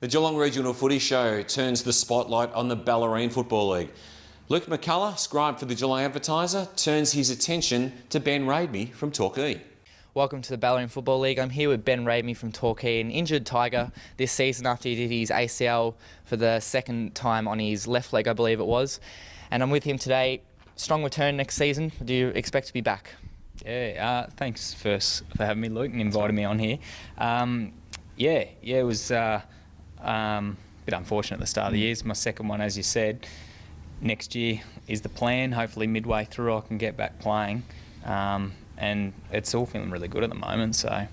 The Geelong Regional Footy Show turns the spotlight on the Ballerine Football League. Luke McCullough, scribe for the Geelong Advertiser, turns his attention to Ben Rademy from Torquay. Welcome to the Ballerine Football League. I'm here with Ben Rademy from Torquay, an injured Tiger this season after he did his ACL for the second time on his left leg, I believe it was. And I'm with him today. Strong return next season. Do you expect to be back? Yeah, thanks first for having me, Luke, and inviting me on here. It was a bit unfortunate at the start of the year. It's my second one, as you said. Next year is the plan. Hopefully midway through I can get back playing. And it's all feeling really good at the moment. So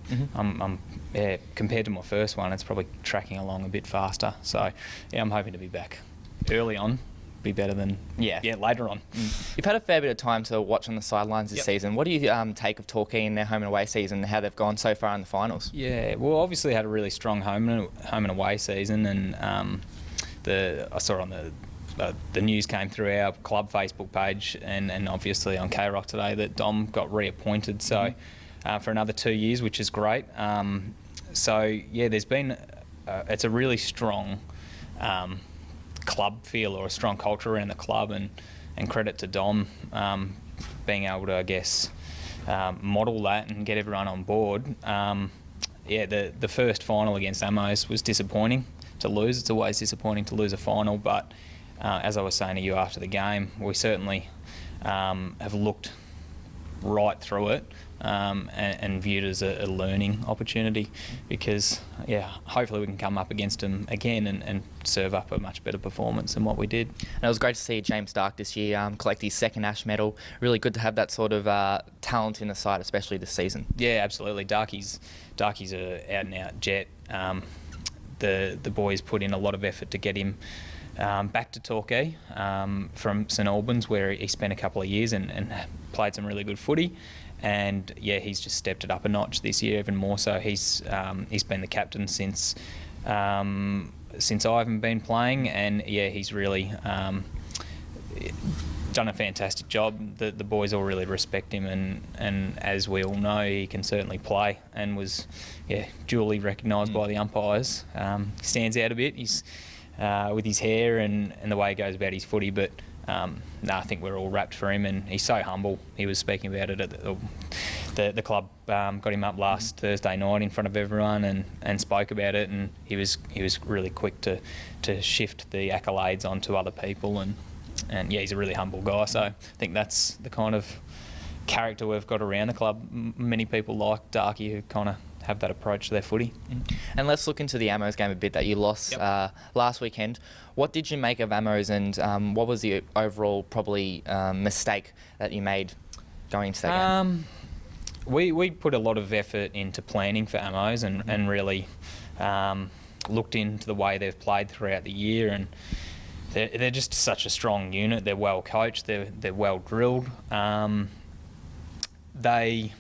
compared to my first one, it's probably tracking along a bit faster. So yeah, I'm hoping to be back early on. Be better than later on. You've had a fair bit of time to watch on the sidelines this season. What do you take of Torquay in their home and away season and how they've gone so far in the finals? Yeah, well, obviously had a really strong home and away season, and I saw on the news came through our club Facebook page and obviously on K-Rock today that Dom got reappointed for another 2 years, which is great. There's been it's a really strong club feel or a strong culture around the club, and credit to Dom being able to, I guess, model that and get everyone on board. The first final against Amos was disappointing to lose. It's always disappointing to lose a final, but as I was saying to you after the game, we certainly have looked right through it and viewed it as a learning opportunity, because hopefully we can come up against them again and serve up a much better performance than what we did. And it was great to see James Dark this year collect his second Ash medal. Really good to have that sort of talent in the side, especially this season. Yeah, absolutely. Darky's a out and out jet. The boys put in a lot of effort to get him back to Torquay from St Albans, where he spent a couple of years and played some really good footy. And he's just stepped it up a notch this year, even more so. He's been the captain since I haven't been playing, and he's really done a fantastic job. The boys all really respect him, and as we all know, he can certainly play, and was duly recognised by the umpires. He stands out a bit. He's with his hair and the way he goes about his footy, but I think we're all wrapped for him, and he's so humble. He was speaking about it at the club got him up last Thursday night in front of everyone and spoke about it, and he was really quick to shift the accolades onto other people, and he's a really humble guy. So I think that's the kind of character we've got around the club. Many people like Darky who kind of have that approach to their footy. And let's look into the Amos game a bit that you lost last weekend. What did you make of Amos, and what was the overall probably mistake that you made going into that game? We put a lot of effort into planning for Amos and really looked into the way they've played throughout the year, and they're just such a strong unit. They're well coached, they're well drilled. They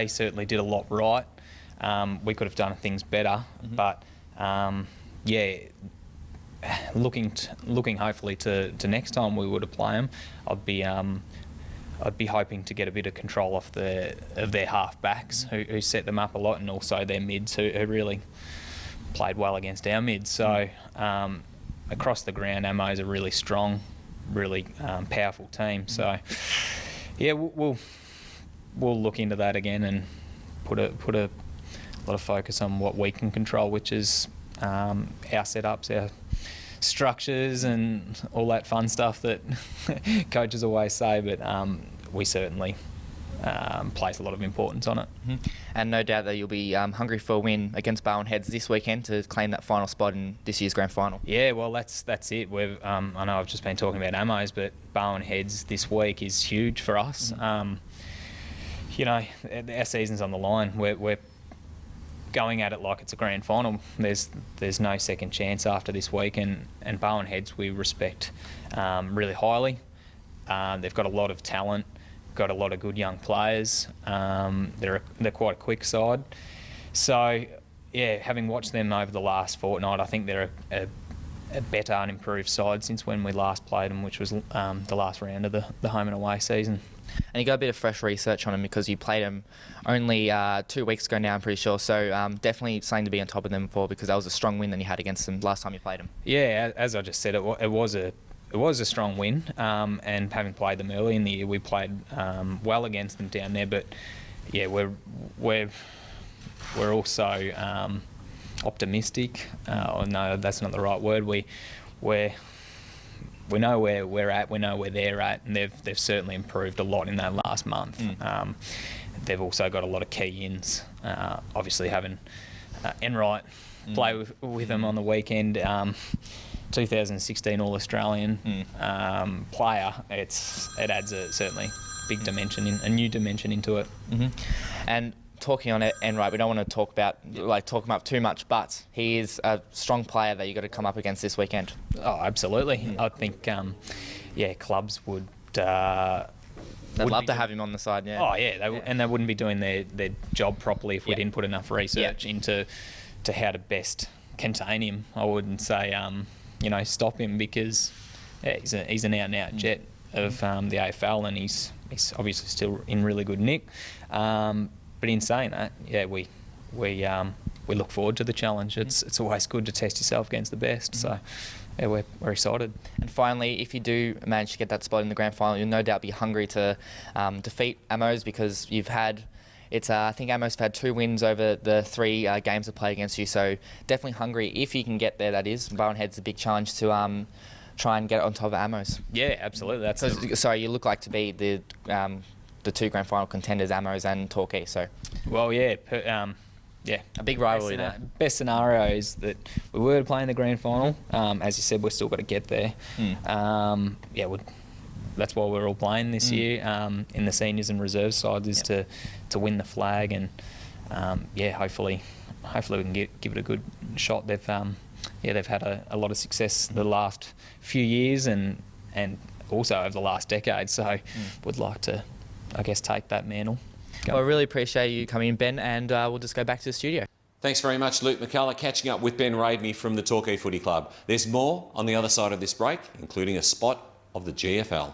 certainly did a lot right. We could have done things better, but looking hopefully to next time we were to play them, I'd be hoping to get a bit of control off of their half backs who set them up a lot, and also their mids who really played well against our mids. So across the ground, Ammo's a really strong, really powerful team. So we'll look into that again and put a lot of focus on what we can control, which is our setups, our structures, and all that fun stuff that coaches always say. But we certainly place a lot of importance on it. And no doubt that you'll be hungry for a win against Barwon Heads this weekend to claim that final spot in this year's grand final. Yeah, well, that's it. I know I've just been talking about Amos, but Barwon Heads this week is huge for us. Our season's on the line. We're going at it like it's a grand final. There's no second chance after this week, and Barwon Heads we respect really highly. They've got a lot of talent, got a lot of good young players. They're quite a quick side. So having watched them over the last fortnight, I think they're a better and improved side since when we last played them, which was the last round of the home and away season. And you got a bit of fresh research on him because you played him only 2 weeks ago now, I'm pretty sure. So definitely something to be on top of them for, because that was a strong win that you had against them last time you played them. Yeah, as I just said, it was a strong win, and having played them early in the year, we played well against them down there. But yeah, we're also optimistic. No, that's not the right word. We know where we're at. We know where they're at, and they've certainly improved a lot in that last month. They've also got a lot of key ins. Obviously, having Enright play with them on the weekend, 2016 All-Australian player. It adds a certainly big dimension, a new dimension into it. And talking on Enright, we don't want to talk him up too much, but he is a strong player that you got to come up against this weekend. Oh, absolutely. I think, clubs would. They'd love to have him on the side. Yeah. Oh yeah, and they wouldn't be doing their job properly if we didn't put enough research into how to best contain him. I wouldn't say stop him, because he's an out and out jet of the AFL, and he's obviously still in really good nick. But in saying that, we look forward to the challenge. It's always good to test yourself against the best. So yeah, we're excited. And finally, if you do manage to get that spot in the grand final, you'll no doubt be hungry to defeat Amos, because you've had. I think Amos have had 2 wins over the 3 games they played against you. So definitely hungry if you can get there. That is, Bowenhead's a big challenge to try and get on top of Amos. Yeah, absolutely. Sorry, you look like to be the 2 grand final contenders, Amos and Torquay. So, well, yeah, a big rivalry there. Best scenario is that we were playing the grand final. As you said, we've still got to get there. That's why we're all playing this year in the seniors and reserve sides, is to win the flag, and hopefully we can give it a good shot. They've had a lot of success the last few years and also over the last decade. So would like to, I guess, take that mantle. Well, I really appreciate you coming in, Ben, and we'll just go back to the studio. Thanks very much, Luke McCullough, catching up with Ben Raidney from the Torquay Footy Club. There's more on the other side of this break, including a spot of the GFL.